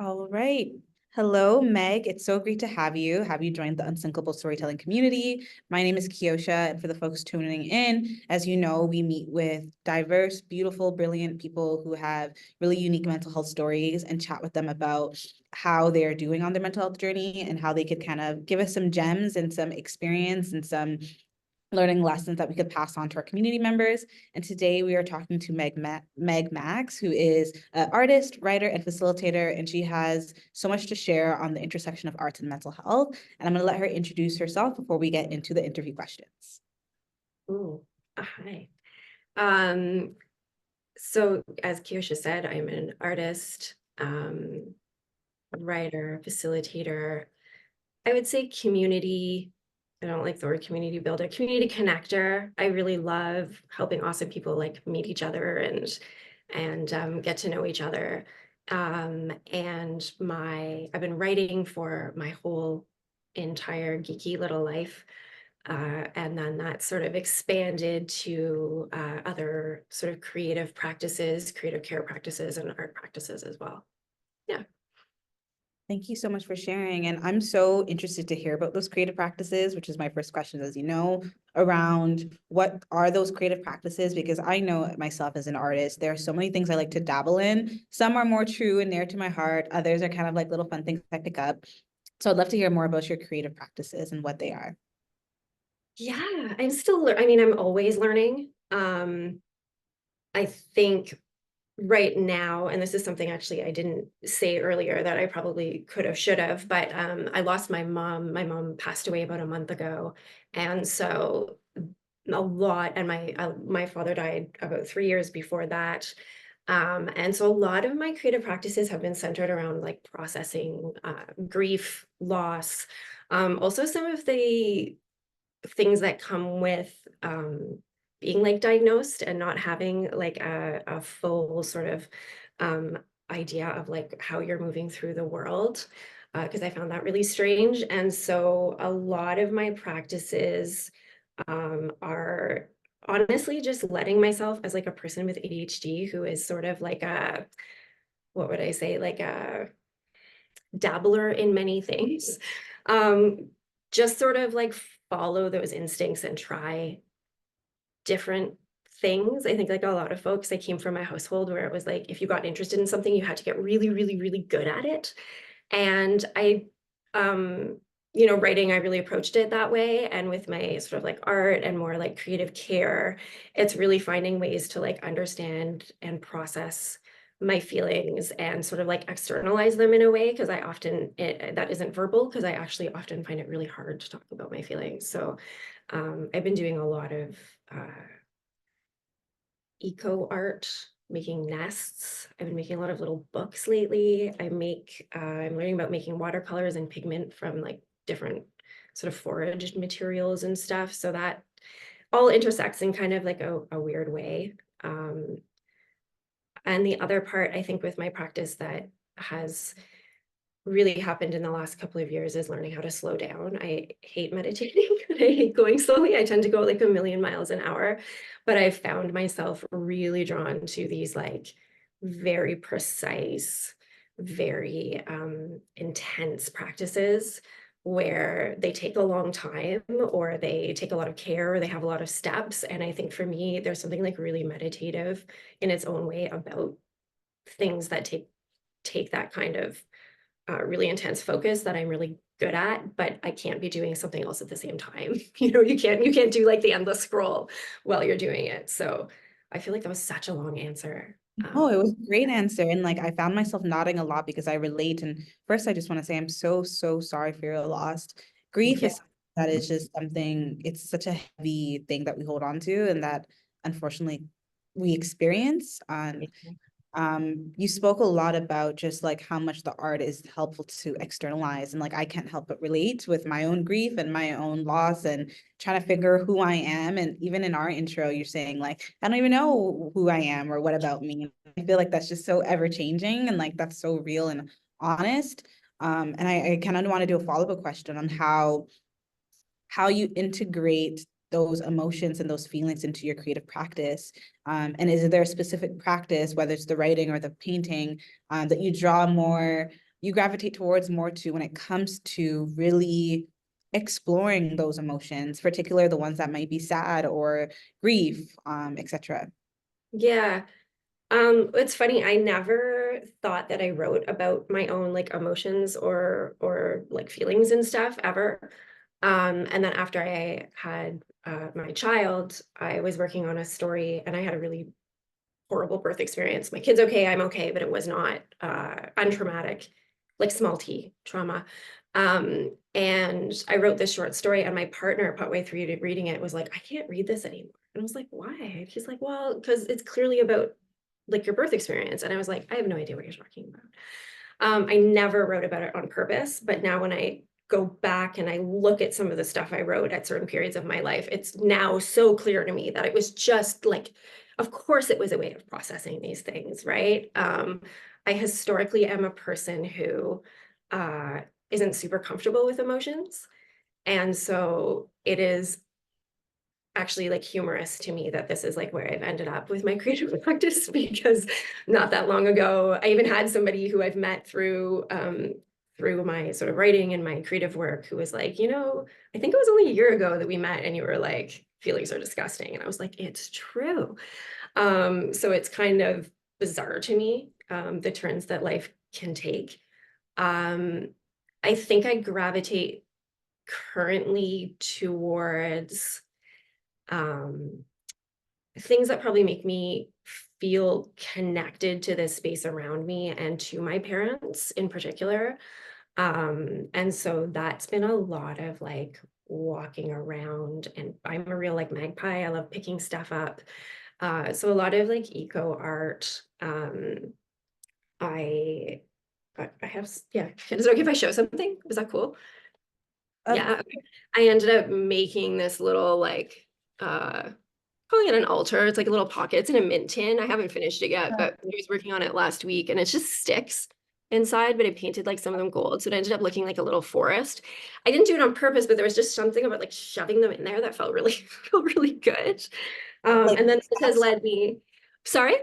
All right. Hello, Meg. It's so great to have you. Have you joined the Unsinkable storytelling community? My name is Kiosha, and for the folks tuning in, as you know, we meet with diverse, beautiful, brilliant people who have really unique mental health stories and chat with them about how they're doing on their mental health journey and how they could kind of give us some gems and some experience and some learning lessons that we could pass on to our community members. And today we are talking to Meg Max, who is an artist, writer, and facilitator, and she has so much to share on the intersection of arts and mental health. And I'm going to let her introduce herself before we get into the interview questions. Ooh, hi. Um, so as Kiosha said, I'm an artist, writer, facilitator. I would say community. I don't like the word community builder, community connector. I really love helping awesome people like meet each other and get to know each other. And I've been writing for my whole entire geeky little life. And then that sort of expanded to other sort of creative practices, creative care practices, and art practices as well. Yeah. Thank you so much for sharing. And I'm so interested to hear about those creative practices, which is my first question, as you know, around what are those creative practices? Because I know myself as an artist, there are so many things I like to dabble in. Some are more true and near to my heart. Others are kind of like little fun things I pick up. So I'd love to hear more about your creative practices and what they are. Yeah, I mean, I'm always learning. I think right now, and this is something actually I didn't say earlier that I probably could have, should have, but I lost my mom. My mom passed away about a month ago. And so a lot, and my father died about 3 years before that. And so a lot of my creative practices have been centered around like processing grief, loss, also some of the things that come with being like diagnosed and not having like a full sort of um, idea of like how you're moving through the world, because I found that really strange. And so a lot of my practices are honestly just letting myself, as like a person with ADHD who is sort of like what would I say, like a dabbler in many things, um, just sort of like follow those instincts and try different things. I think like a lot of folks, I came from a household where it was like, if you got interested in something, you had to get really, really, really good at it. And um, writing, I really approached it that way. And with my sort of like art and more like creative care, it's really finding ways to like understand and process my feelings and sort of like externalize them in a way, because that isn't verbal, because I actually often find it really hard to talk about my feelings. So I've been doing a lot of eco art, making nests. I've been making a lot of little books lately. I'm learning about making watercolors and pigment from like different sort of foraged materials and stuff. So that all intersects in kind of like a weird way. Um, and the other part, I think, with my practice that has really happened in the last couple of years is learning how to slow down. I hate meditating. I hate going slowly. I tend to go like a million miles an hour, but I've found myself really drawn to these like very precise, very intense practices where they take a long time or they take a lot of care or they have a lot of steps. And I think for me, there's something like really meditative in its own way about things that take that kind of really intense focus that I'm really good at, but I can't be doing something else at the same time. You can't do like the endless scroll while you're doing it. So I feel like that was such a long answer. Oh, it was a great answer. And like I found myself nodding a lot because I relate. And first, I just want to say I'm so, so sorry for your loss. Grief Yeah. is that is just something, it's such a heavy thing that we hold on to and that unfortunately we experience. And you spoke a lot about just like how much the art is helpful to externalize. And like I can't help but relate with my own grief and my own loss and trying to figure who I am. And even in our intro, you're saying like, I don't even know who I am or what about me. I feel like that's just so ever changing and like that's so real and honest. And I kind of want to do a follow-up question on how you integrate those emotions and those feelings into your creative practice. And is there a specific practice, whether it's the writing or the painting, that you draw more you gravitate towards more to when it comes to really exploring those emotions, particularly the ones that might be sad or grief, etc. Yeah. It's funny, I never thought that I wrote about my own like emotions or like feelings and stuff ever. And then after I had my child, I was working on a story and I had a really horrible birth experience. My kid's okay, I'm okay, but it was not untraumatic, like small t trauma. And I wrote this short story, and my partner, partway through reading it, was like, I can't read this anymore. And I was like, why? He's like, well, because it's clearly about like your birth experience. And I was like, I have no idea what you're talking about. I never wrote about it on purpose, but now when I go back and I look at some of the stuff I wrote at certain periods of my life, it's now so clear to me that it was just like, of course, it was a way of processing these things, right? I historically am a person who uh, isn't super comfortable with emotions. And so it is actually like humorous to me that this is like where I've ended up with my creative practice, because not that long ago, I even had somebody who I've met through my sort of writing and my creative work who was like, I think it was only a year ago that we met and you were like, feelings are disgusting. And I was like, it's true. So it's kind of bizarre to me, the turns that life can take. Um, I think I gravitate currently towards um, things that probably make me feel connected to this space around me and to my parents in particular. And so that's been a lot of like walking around, and I'm a real like magpie. I love picking stuff up. So a lot of like eco art. I I have, yeah. Is it okay if I show something? Is that cool? Of Yeah. Okay. I ended up making this little like calling it an altar. It's like a little pocket. It's in a mint tin. I haven't finished it yet, but I was working on it last week and it's just sticks inside, but I painted like some of them gold. So it ended up looking like a little forest. I didn't do it on purpose, but there was just something about like shoving them in there that felt really, felt really good. like And then this has led me, sorry?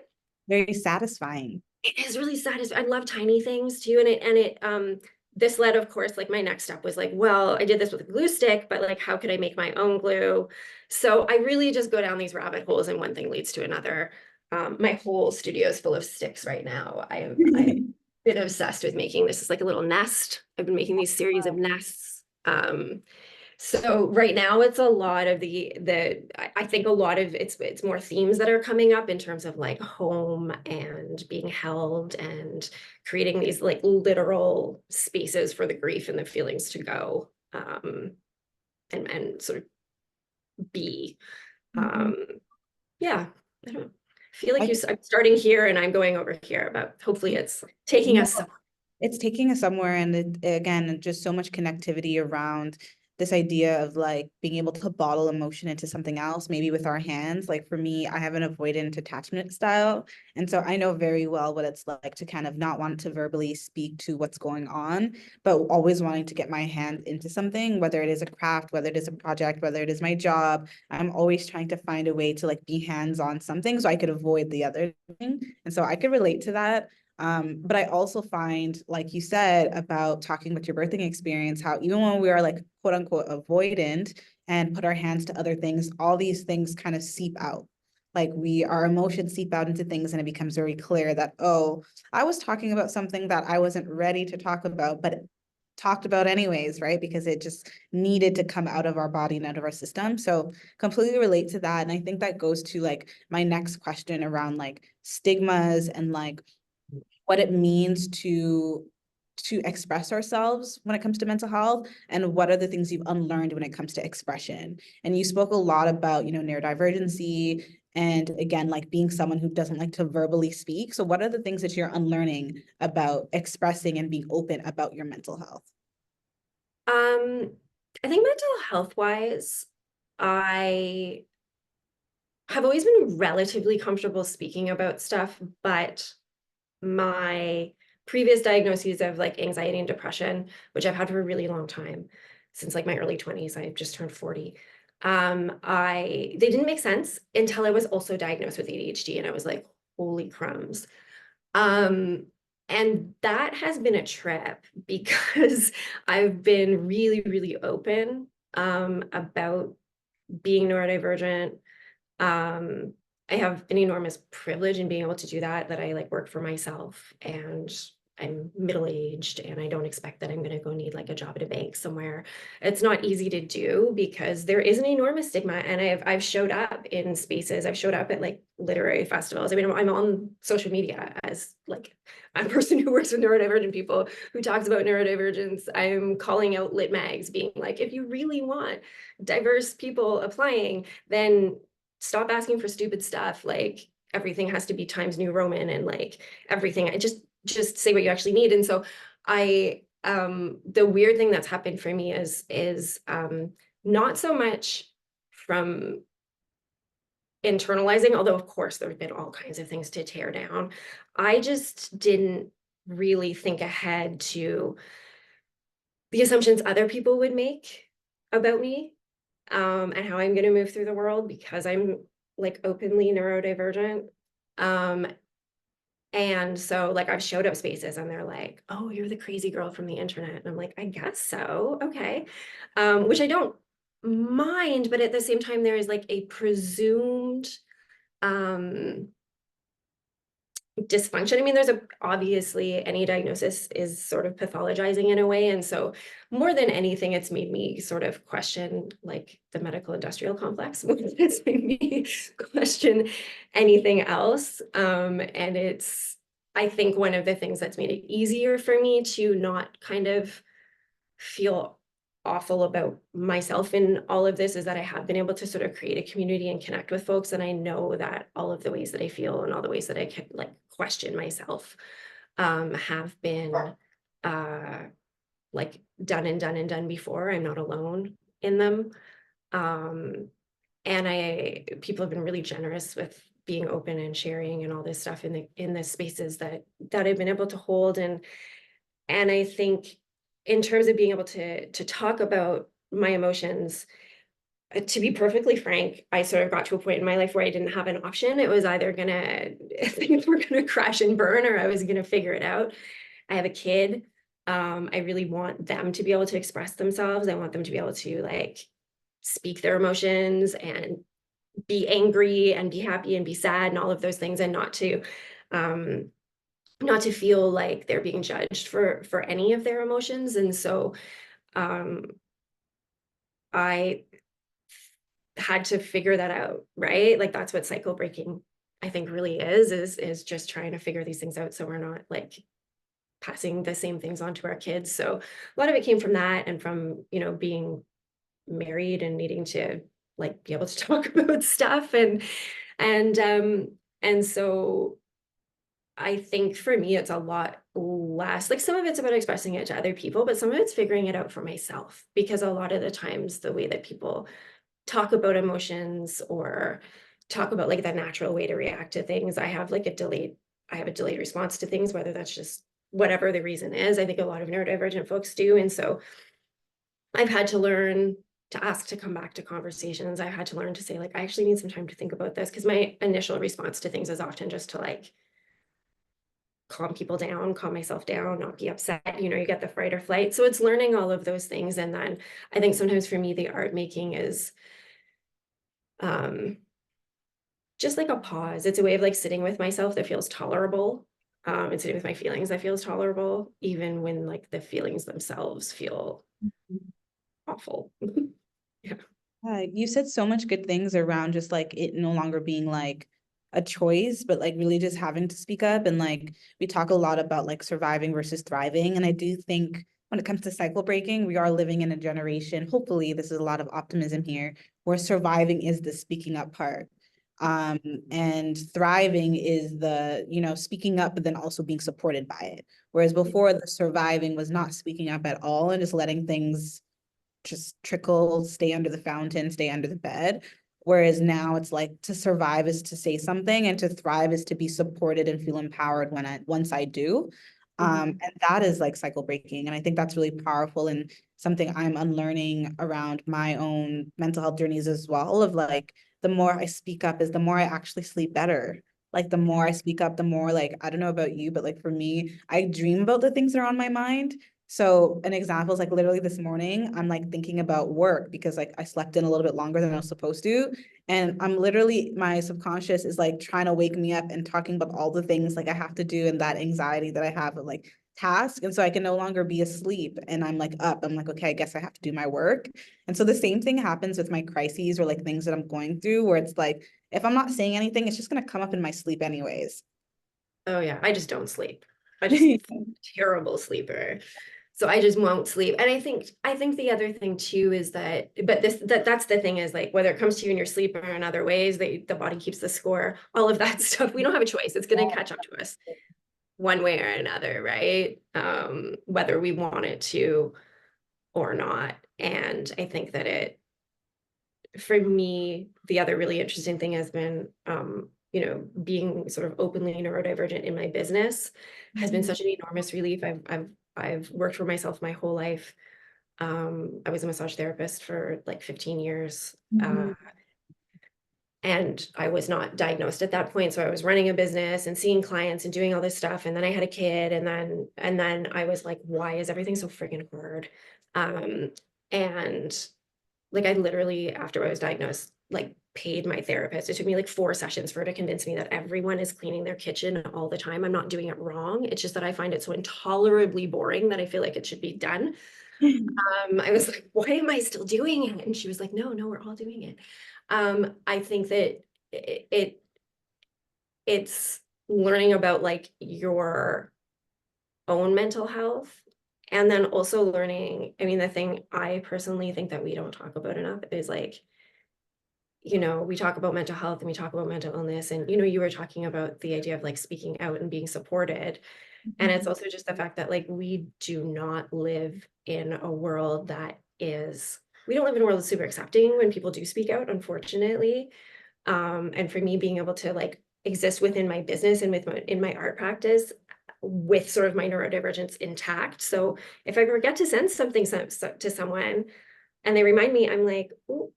very satisfying. It is really satisfying. I love tiny things too. And this led, of course, like my next step was like, well, I did this with a glue stick, but like, how could I make my own glue? So I really just go down these rabbit holes and one thing leads to another. My whole studio is full of sticks right now. I've been obsessed with making this. Is like a little nest. I've been making these series of nests. So right now it's a lot of I think a lot of it's more themes that are coming up in terms of like home and being held and creating these like literal spaces for the grief and the feelings to go and sort of be. Mhm. Um, yeah, I don't know. I feel like I I'm starting here and I'm going over here, but hopefully it's taking no, us somewhere. it's taking us somewhere, and again, just so much connectivity around this idea of like being able to bottle emotion into something else, maybe with our hands. Like for me, I have an avoidant attachment style, and so I know very well what it's like to kind of not want to verbally speak to what's going on, but always wanting to get my hand into something, whether it is a craft, whether it is a project, whether it is my job. I'm always trying to find a way to like be hands on something so I could avoid the other thing, and so I could relate to that. But I also find, like you said, about talking with your birthing experience, how even when we are like quote unquote avoidant and put our hands to other things, all these things kind of seep out. Like our emotions seep out into things, and it becomes very clear that, oh, I was talking about something that I wasn't ready to talk about, but talked about anyways, right? Because it just needed to come out of our body and out of our system. So completely relate to that. And I think that goes to like my next question around like stigmas and like what it means to express ourselves when it comes to mental health, and what are the things you've unlearned when it comes to expression. And you spoke a lot about, neurodivergency, and again, like being someone who doesn't like to verbally speak. So what are the things that you're unlearning about expressing and being open about your mental health? Um, I think mental health wise, I have always been relatively comfortable speaking about stuff, but my previous diagnoses of like anxiety and depression, which I've had for a really long time, since like my early 20s, I've just turned 40. They didn't make sense until I was also diagnosed with ADHD, and I was like, holy crumbs. Um, And that has been a trip because I've been really, really open about being neurodivergent. Um, I have an enormous privilege in being able to do that, that I like work for myself and I'm middle-aged and I don't expect that I'm going to go need like a job at a bank somewhere. It's not easy to do because there is an enormous stigma. And I've showed up in spaces. I've showed up at like literary festivals. I mean, I'm on social media as like a person who works with neurodivergent people who talks about neurodivergence. I'm calling out lit mags, being like, if you really want diverse people applying, then stop asking for stupid stuff like everything has to be Times New Roman and like everything. I just say what you actually need. And so I the weird thing that's happened for me is not so much from internalizing, although of course there have been all kinds of things to tear down. I just didn't really think ahead to the assumptions other people would make about me, and how I'm going to move through the world because I'm like openly neurodivergent. Um, and so like I've showed up spaces and they're like, oh, you're the crazy girl from the internet. And I'm like, I guess so. Okay. Which I don't mind, but at the same time, there is like a presumed um dysfunction. I mean, there's obviously any diagnosis is sort of pathologizing in a way. And so more than anything, it's made me sort of question like the medical industrial complex. More than it's made me question anything else. And it's, I think one of the things that's made it easier for me to not kind of feel awful about myself in all of this is that I have been able to sort of create a community and connect with folks. And I know that all of the ways that I feel and all the ways that I can like question myself have been uh, like done and done and done before. I'm not alone in them. Um, and people have been really generous with being open and sharing and all this stuff in the spaces that I've been able to hold. And I think in terms of being able to talk about my emotions, to be perfectly frank, I sort of got to a point in my life where I didn't have an option. It was either gonna things were gonna crash and burn, or I was gonna figure it out. I have a kid. I really want them to be able to express themselves. I want them to be able to like speak their emotions and be angry and be happy and be sad and all of those things, and um, not to feel like they're being judged for any of their emotions. And so um I had to figure that out, right? Like that's what cycle breaking I think really is just trying to figure these things out so we're not like passing the same things on to our kids. So a lot of it came from that and from, you know, being married and needing to like be able to talk about stuff and and so I think for me, it's a lot less like some of it's about expressing it to other people, but some of it's figuring it out for myself because a lot of the times the way that people talk about emotions or talk about like the natural way to react to things, I have a delayed response to things, whether that's just whatever the reason is. I think a lot of neurodivergent folks do. And so I've had to learn to ask to come back to conversations. I've had to learn to say, like, I actually need some time to think about this because my initial response to things is often just to like calm people down, calm myself down, not be upset. You know, you get the fight or flight. So it's learning all of those things. And then I think sometimes for me, the art making is um, just like a pause. It's a way of like sitting with myself that feels tolerable. And sitting with my feelings that feels tolerable, even when like the feelings themselves feel awful. Yeah. You said so much good things around just like it no longer being like a choice, but like really just having to speak up. And like we talk a lot about like surviving versus thriving. And I do think when it comes to cycle breaking, we are living in a generation, hopefully, this is a lot of optimism here, where surviving is the speaking up part. Um, and thriving is the, you know, speaking up, but then also being supported by it. Whereas before, the surviving was not speaking up at all and just letting things just trickle, stay under the fountain, stay under the bed. Whereas now it's like to survive is to say something and to thrive is to be supported and feel empowered once I do. And that is like cycle breaking. And I think that's really powerful and something I'm unlearning around my own mental health journeys as well, of like the more I speak up is the more I actually sleep better. like the more I speak up, the more like, I don't know about you, but like for me, I dream about the things that are on my mind. So an example is like literally this morning, I'm like thinking about work because like I slept in a little bit longer than I was supposed to. And I'm literally, my subconscious is like trying to wake me up and talking about all the things like I have to do and that anxiety that I have of like task. And so I can no longer be asleep and I'm like up. I'm like, okay, I guess I have to do my work. And so the same thing happens with my crises or like things that I'm going through where it's like, if I'm not saying anything, it's just gonna come up in my sleep anyways. Oh yeah, I just don't sleep. I just terrible sleeper. So I just won't sleep. And I think the other thing too is that, but that's the thing is like whether it comes to you in your sleep or in other ways, the body keeps the score, all of that stuff. We don't have a choice. It's gonna catch up to us one way or another, right? Whether we want it to or not. And I think that for me, the other really interesting thing has been, being sort of openly neurodivergent in my business has been such an enormous relief. I've worked for myself my whole life. I was a massage therapist for like 15 years. Mhm. And I was not diagnosed at that point. So I was running a business and seeing clients and doing all this stuff. And then I had a kid. And then I was like, why is everything so freaking hard? And like I literally, after I was diagnosed, like paid my therapist. It took me like 4 sessions for her to convince me that everyone is cleaning their kitchen all the time. I'm not doing it wrong. It's just that I find it so intolerably boring that I feel like it should be done. I was like, why am I still doing it? And she was like, no, we're all doing it. I think that it's learning about like your own mental health and then also learning, I mean, the thing I personally think that we don't talk about enough is like, we talk about mental health and we talk about mental illness and you were talking about the idea of like speaking out and being supported. And it's also just the fact that like we do not live in a world that is, we don't live in a world that's super accepting when people do speak out, unfortunately. And for me, being able to like exist within my business and in my art practice with sort of my neurodivergence intact. So if I forget to send something to someone and they remind me, I'm like, oh,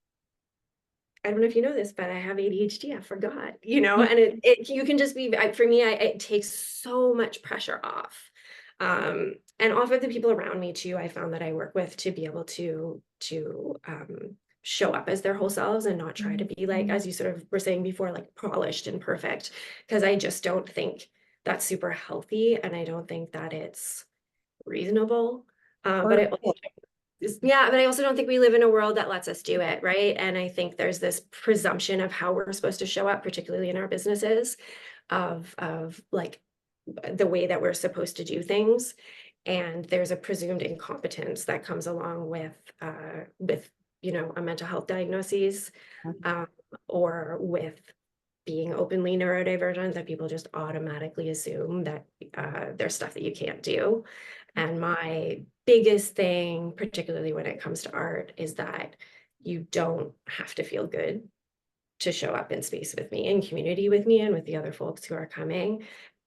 I don't know if you know this, but I have ADHD. I forgot, and you can just be, for me, it takes so much pressure off. And off of the people around me too, I found that I work with to be able to show up as their whole selves and not try to be like, as you sort of were saying before, like polished and perfect, because I just don't think that's super healthy. And I don't think that it's reasonable. But Or I also yeah, but I also don't think we live in a world that lets us do it, right? And I think there's this presumption of how we're supposed to show up, particularly in our businesses, of like the way that we're supposed to do things. And there's a presumed incompetence that comes along with a mental health diagnosis, um, or with being openly neurodivergent, that people just automatically assume that there's stuff that you can't do. And my biggest thing, particularly when it comes to art, is that you don't have to feel good to show up in space with me, in community with me, and with the other folks who are coming,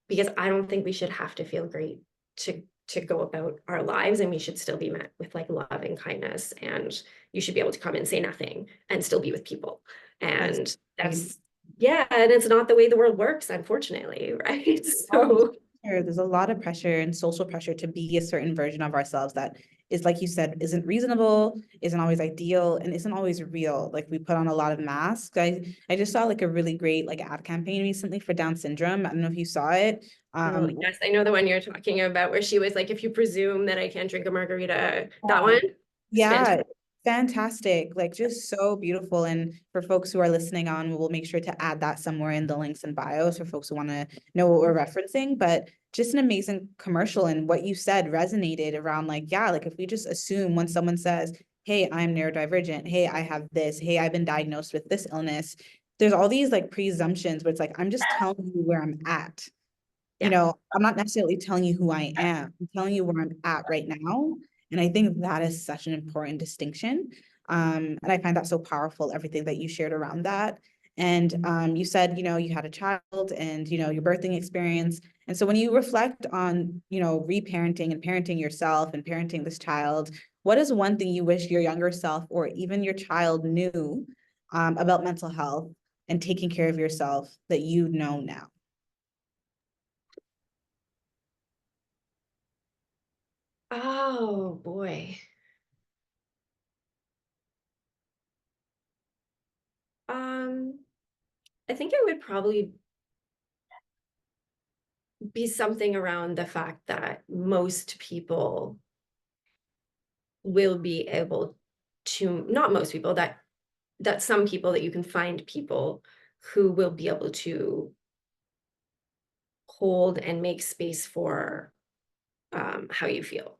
because I don't think we should have to feel great to go about our lives, and we should still be met with like love and kindness, and you should be able to come and say nothing and still be with people. yes. And that's, yeah, and it's not the way the world works, unfortunately, right? So There's a lot of pressure and social pressure to be a certain version of ourselves that is, like you said, isn't reasonable, isn't always ideal, and isn't always real. Like we put on a lot of masks. I just saw like a really great like ad campaign recently for Down syndrome. I don't know if you saw it. yes, I know the one you're talking about where she was like, if you presume that I can't drink a margarita, that one is Yeah, fantastic. fantastic. Like just so beautiful. And for folks who are listening on, we'll make sure to add that somewhere in the links and bios for folks who want to know what we're referencing. But just an amazing commercial. And what you said resonated around like, yeah, like if we just assume when someone says, hey, I'm neurodivergent, hey, I have this, hey, I've been diagnosed with this illness, there's all these like presumptions, but it's like, I'm just telling you where I'm at. Yeah. I'm not necessarily telling you who I am. I'm telling you where I'm at right now. And I think that is such an important distinction. And I find that so powerful, everything that you shared around that. And you said, you had a child and, your birthing experience. And so when you reflect on, reparenting and parenting yourself and parenting this child, what is one thing you wish your younger self or even your child knew about mental health and taking care of yourself that you know now? Oh boy. Um, I think it would probably be something around the fact that most people will be able to, not most people, that some people, that you can find people who will be able to hold and make space for how you feel,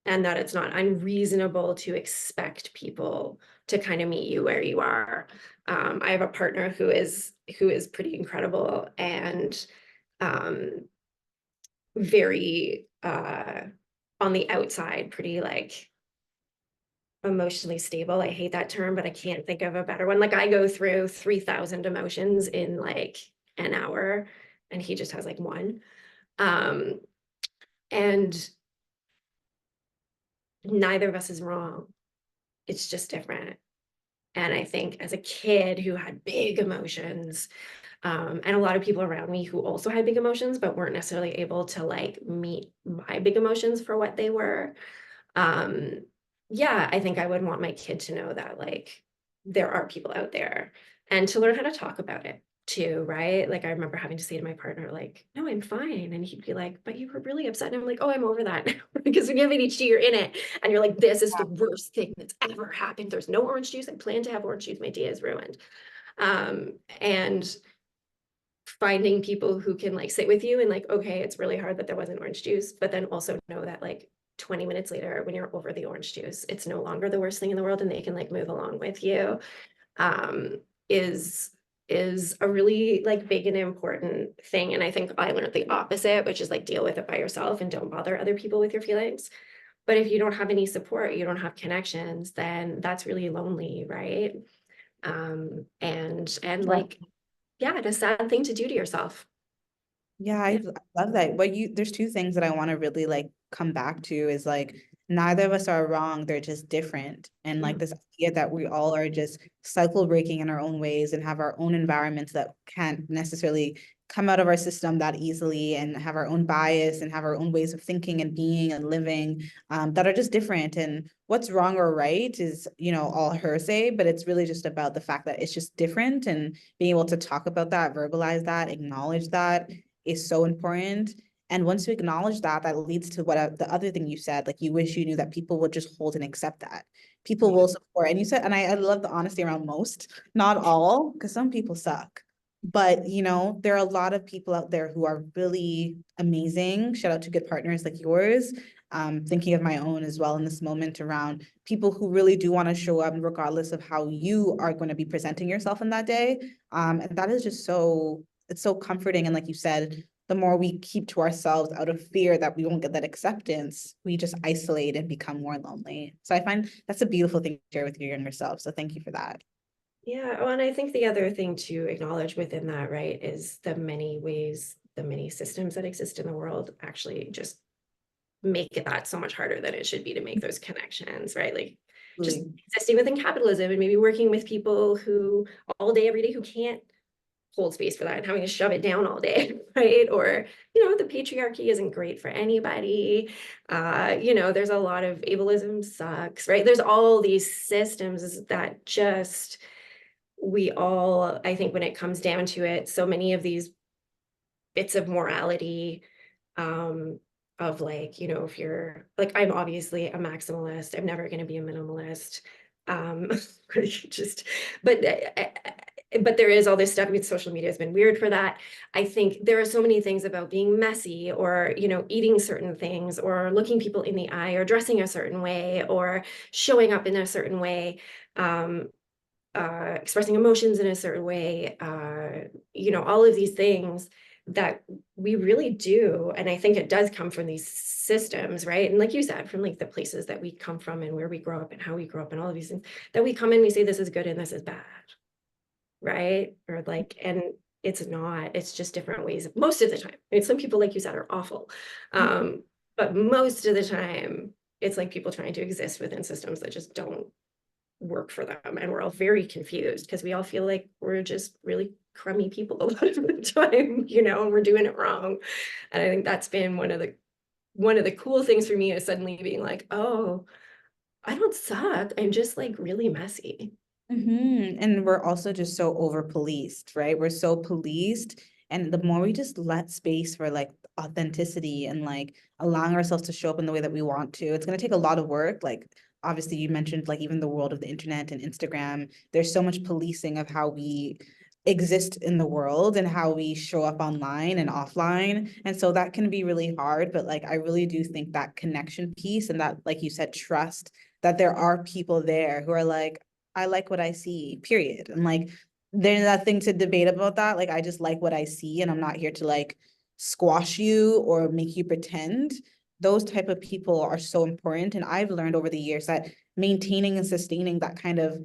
and that it's not unreasonable to expect people to kind of meet you where you are. I have a partner who is pretty incredible and um, very on the outside, pretty like emotionally stable. I hate that term, but I can't think of a better one. Like I go through 3,000 emotions in like an hour, and he just has like one. Um, and neither of us is wrong. It's just different. And I think as a kid who had big emotions, and a lot of people around me who also had big emotions, but weren't necessarily able to like meet my big emotions for what they were. Um, yeah, I think I would want my kid to know that like there are people out there, and to learn how to talk about it too, right? Like I remember having to say to my partner, like, no, I'm fine. And he'd be like, but you were really upset. And I'm like, oh, I'm over that. Because when you have ADHD, you're in it. And you're like, this is the worst thing that's ever happened. There's no orange juice. I plan to have orange juice. My day is ruined. And finding people who can like sit with you and like, okay, it's really hard that there wasn't orange juice, but then also know that like 20 minutes later, when you're over the orange juice, it's no longer the worst thing in the world and they can like move along with you, um, is is a really like big and important thing. And I think I learned the opposite, which is like deal with it by yourself and don't bother other people with your feelings. But if you don't have any support, you don't have connections, then that's really lonely, right? And like, yeah, it's a sad thing to do to yourself. Yeah, Yeah. I love that. But there's two things that I want to really like come back to is like neither of us are wrong, they're just different. And like Mm. this idea that we all are just cycle breaking in our own ways and have our own environments that can't necessarily come out of our system that easily and have our own bias and have our own ways of thinking and being and living that are just different. And what's wrong or right is, all hearsay, but it's really just about the fact that it's just different and being able to talk about that, verbalize that, acknowledge that is so important. And once you acknowledge that, that leads to what the other thing you said, like you wish you knew that people would just hold and accept that. People Yeah. will support. And you said, and I love the honesty around most, not all, because some people suck. But there are a lot of people out there who are really amazing. Shout out to good partners like yours. Thinking of my own as well in this moment around people who really do want to show up regardless of how you are going to be presenting yourself in that day. And that is just it's so comforting. And like you said, the more we keep to ourselves out of fear that we won't get that acceptance, we just isolate and become more lonely. So I find that's a beautiful thing to share with your younger self. So thank you for that. Yeah. Oh, and I think the other thing to acknowledge within that, right, is the many ways, the many systems that exist in the world actually just make it that so much harder than it should be to make those connections, right? Like just Absolutely. existing within capitalism and maybe working with people who all day, every day, who can't hold space for that and having to shove it down all day, right? Or, the patriarchy isn't great for anybody. There's a lot of ableism sucks, right? There's all these systems that just, we all, I think when it comes down to it, so many of these bits of morality, of like, if you're like, I'm obviously a maximalist, I'm never going to be a minimalist. Um, just, but but there is all this stuff. I mean, social media has been weird for that. I think there are so many things about being messy or, eating certain things or looking people in the eye or dressing a certain way or showing up in a certain way. Um, Expressing emotions in a certain way, all of these things that we really do. And I think it does come from these systems, right? And like you said, from like the places that we come from and where we grow up and how we grow up and all of these things that we come in, we say this is good and this is bad, right? Or like, and it's not, it's just different ways most of the time. I mean, some people, like you said, are awful. But most of the time, it's like people trying to exist within systems that just don't work for them, and we're all very confused because we all feel like we're just really crummy people a lot of the time, and we're doing it wrong. And I think that's been one of the one of the cool things for me is suddenly being like, oh, I don't suck. I'm just like really messy. And we're also just so over policed, right? We're so policed. And the more we just let space for like authenticity and like allowing ourselves to show up in the way that we want to, it's going to take a lot of work. Like, obviously, you mentioned like even the world of the internet and Instagram, there's so much policing of how we exist in the world and how we show up online and offline. And so that can be really hard. But like, I really do think that connection piece and that, like you said, trust that there are people there who are like, I like what I see, period. And like, there's nothing to debate about that. Like, I just like what I see, and I'm not here to like squash you or make you pretend. Those type of people are so important. And I've learned over the years that maintaining and sustaining that kind of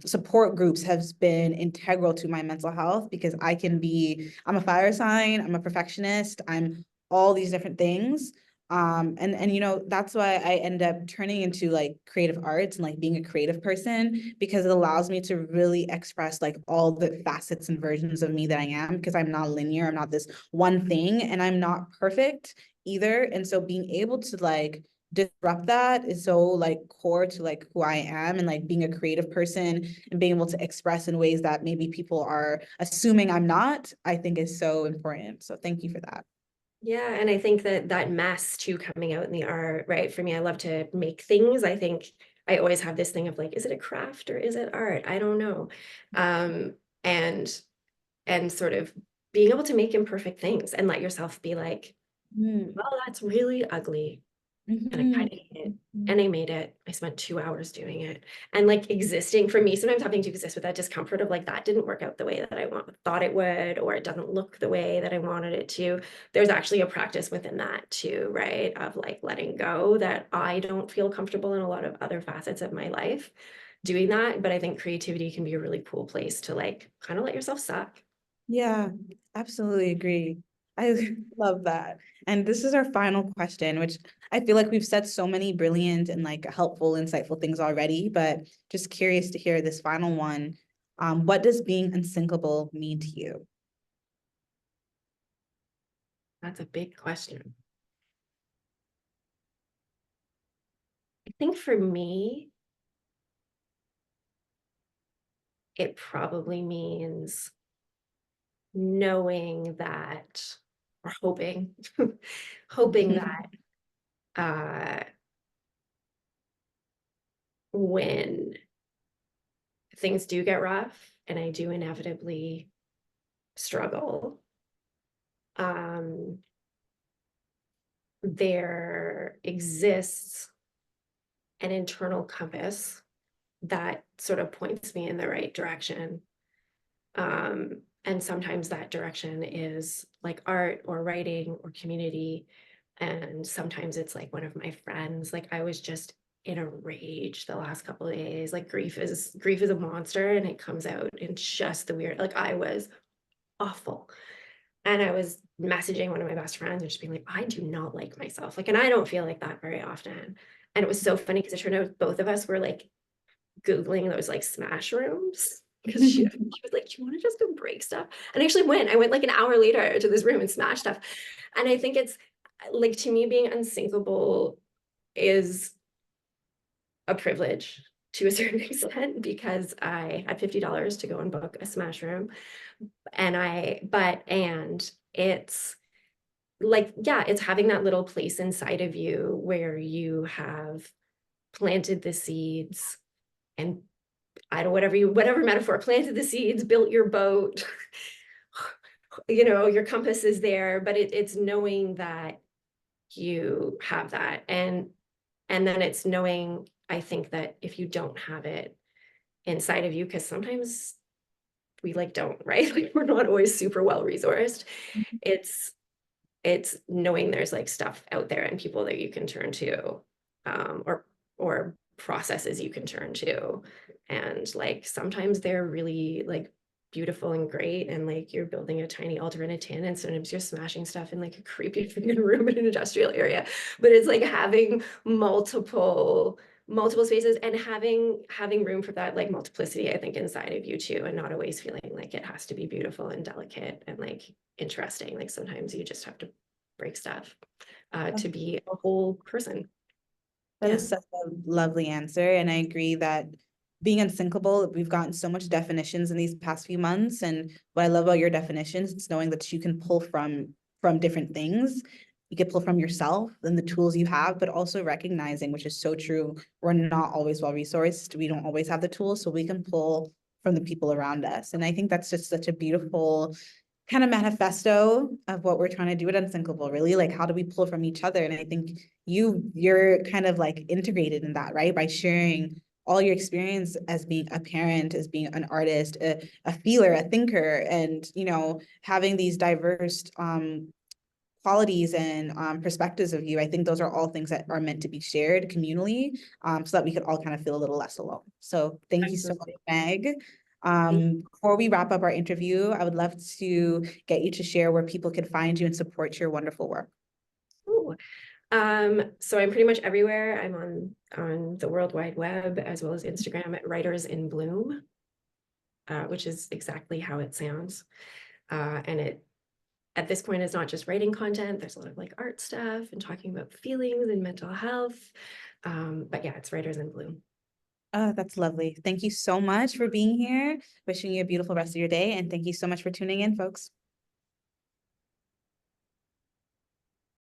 support groups has been integral to my mental health because I'm a fire sign, I'm a perfectionist, I'm all these different things. And you know, that's why I end up turning into like creative arts and like being a creative person because it allows me to really express like all the facets and versions of me that I am because I'm not linear, I'm not this one thing, and I'm not perfect either. And so being able to like disrupt that is so like core to like who I am and like being a creative person and being able to express in ways that maybe people are assuming I'm not, I think is so important. So thank you for that. Yeah, and I think that that mess too coming out in the art, right? For me, I love to make things. I think I always have this thing of like, is it a craft or is it art? I don't know. Um, and and sort of being able to make imperfect things and let yourself be like, Mm. well, that's really ugly. And I kind Mhm. of hate it. And I made it. I spent 2 hours doing it. And like existing for me, sometimes having to exist with that discomfort of like that didn't work out the way that thought it would, or it doesn't look the way that I wanted it to. There's actually a practice within that too, right? Of like letting go that I don't feel comfortable in a lot of other facets of my life doing that. But I think creativity can be a really cool place to like kind of let yourself suck. Yeah, absolutely agree. I love that. And this is our final question, which I feel like we've said so many brilliant and like helpful, insightful things already, but just curious to hear this final one. What does being unsinkable mean to you? That's a big question. I think for me, it probably means knowing that or hoping hoping that uh when things do get rough and I do inevitably struggle, um there exists an internal compass that sort of points me in the right direction. And sometimes that direction is like art or writing or community. And sometimes it's like one of my friends. Like I was just in a rage the last couple of days. Like grief is a monster and it comes out in just the weird, like I was awful. And I was messaging one of my best friends and just being like, I do not like myself. Like, and I don't feel like that very often. And it was so funny because it turned out both of us were like Googling those like smash rooms because she was like, "Do you want to just go break stuff?" And I actually went. I went like an hour later to this room and smashed stuff. And I think it's like to me, being unsinkable is a privilege to a certain extent because I had $50 to go and book a smash room. And it's like, yeah, it's having that little place inside of you where you have planted the seeds and I don't whatever metaphor, planted the seeds, built your boat, your compass is there, but it's knowing that you have that. And then it's knowing, I think that if you don't have it inside of you, because sometimes we like don't, right? Like we're not always super well resourced. It's it's knowing there's like stuff out there and people that you can turn to, or processes you can turn to, and like sometimes they're really like beautiful and great and like you're building a tiny altar in a tin and sometimes you're smashing stuff in like a creepy freaking room in an industrial area, but it's like having multiple spaces and having room for that like multiplicity, I think, inside of you too, and not always feeling like it has to be beautiful and delicate and like interesting. Like sometimes you just have to break stuff, to be a whole person. That Yeah. is such a lovely answer. And I agree that being unsinkable, we've gotten so much definitions in these past few months. And what I love about your definitions is knowing that you can pull from different things. You can pull from yourself and the tools you have, but also recognizing, which is so true, we're not always well resourced. We don't always have the tools, so we can pull from the people around us. And I think that's just such a beautiful kind of manifesto of what we're trying to do at Unsinkable, really. Like, how do we pull from each other? And I think you're kind of like integrated in that, right? By sharing all your experience as being a parent, as being an artist, a feeler, a thinker, and having these diverse qualities and perspectives of you. I think those are all things that are meant to be shared communally, so that we could all kind of feel a little less alone. So thank you so much, Absolutely. Meg. Before we wrap up our interview, I would love to get you to share where people can find you and support your wonderful work. Ooh. So I'm pretty much everywhere. I'm on the World Wide Web as well as Instagram at Writers in Bloom, which is exactly how it sounds. And it at this point is not just writing content. There's a lot of like art stuff and talking about feelings and mental health. But yeah, it's Writers in Bloom. Oh, that's lovely. Thank you so much for being here. Wishing you a beautiful rest of your day. And thank you so much for tuning in, folks.